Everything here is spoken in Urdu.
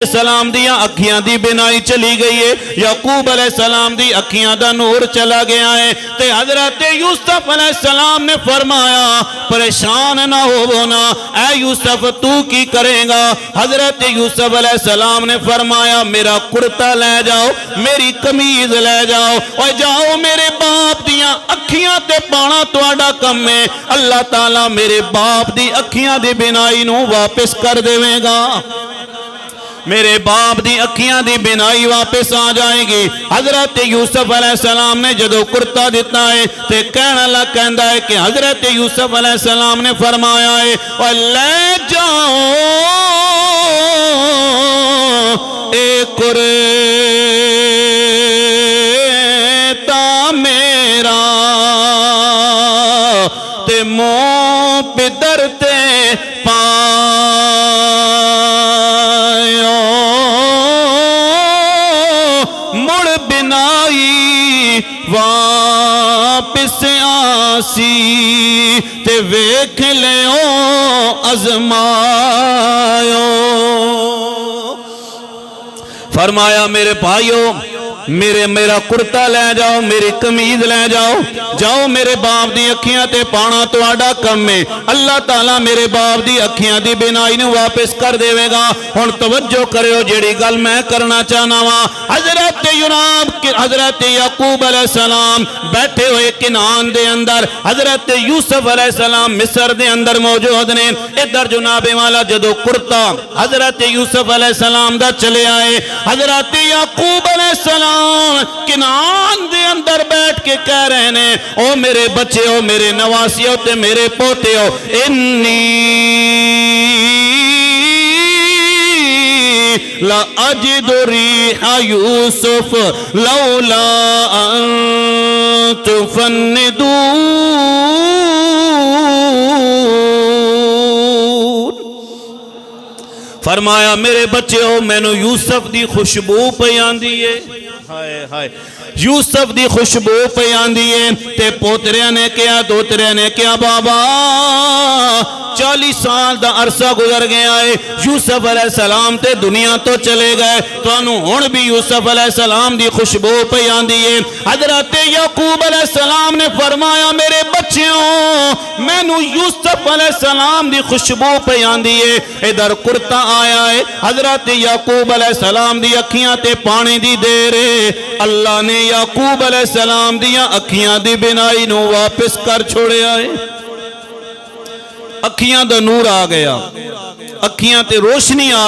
السلام دیا اکھیاں دی بنائی چلی گئی ہے، یعقوب علیہ السلام دی اکھیاں دا نور چلا گیا ہے تے حضرت یوسف علیہ السلام نے فرمایا پریشان نہ ہونا، اے یوسف تو کی کریں گا؟ حضرت یوسف علیہ السلام نے فرمایا میرا کرتا لے جاؤ، میری قمیض لے جاؤ اور جاؤ میرے باپ دیاں اکھیاں تے پانا تواڈا کم ہے، اللہ تعالیٰ میرے باپ دی اکھیاں دی بنائی نو واپس کر دے گا، میرے باپ دی اکھیاں دی بنائی واپس آ جائے گی۔ حضرت یوسف علیہ السلام نے جدو کرتا دیتا ہے تے کہنا اللہ کہندا ہے کہ حضرت یوسف علیہ السلام نے فرمایا ہے اور لے جاؤ اے کرتا میرا تے منہ پدر تے واپس آسی تے ویکھ لیو ازمائیو۔ فرمایا میرے بھائیو میرا کرتا لے جاؤ، میری قمیض لے جاؤ، جاؤ میرے باپ دی اکھیاں تے پانا تواڈا کم ہے، اللہ تعالیٰ میرے باپ دی اکھیاں دی بنائی نو واپس کر دے گا۔ ہن توجہ کریو جیڑی گل میں کرنا چاہنا وا، حضرت یعقوب علیہ السلام بیٹھے ہوئے کنعان دے اندر، حضرت یوسف علیہ السلام مصر دے اندر موجود نے، ادھر جناب والا جدو کرتا حضرت یوسف علیہ السلام دا چلے آئے، حضرت یعقوب علیہ السلام کنعان دے اندر بیٹھ کے کہہ رہے ہیں او میرے بچے ہو، میرے نواسیوں تے میرے پوتے ہو، انی لا اجد ریح یوسف لولا ان تفندون۔ فرمایا میرے بچے ہو مینو یوسف دی خوشبو پہ آندی ہے، ہائے ہائے یوسف دی خوشبو پہ آندی ہے تے پوتریاں نے کیا دوتریاں نے کیا بابا 40 سال دا عرصہ گزر گیا ہے، یوسف علیہ السلام تے دنیا تو چلے گئے، تو انہوں ہون بھی یوسف علیہ السلام دی خوشبو پہ آندی ہے۔ حضرت یعقوب علیہ السلام نے فرمایا میرے بچیوں میں نو یوسف علیہ السلام دی خوشبو پہ آندی ہے، ادھر کرتا آیا ہے، حضرت یعقوب علیہ السلام دی اکھیاں تے پانی دی دے رہے، اللہ نے یعقوب علیہ السلام دیا اکھیاں دی بنائی نو واپس کر چھوڑے آئے، اکھیاں دا نور آ گیا، اکھیاں تے روشنی آ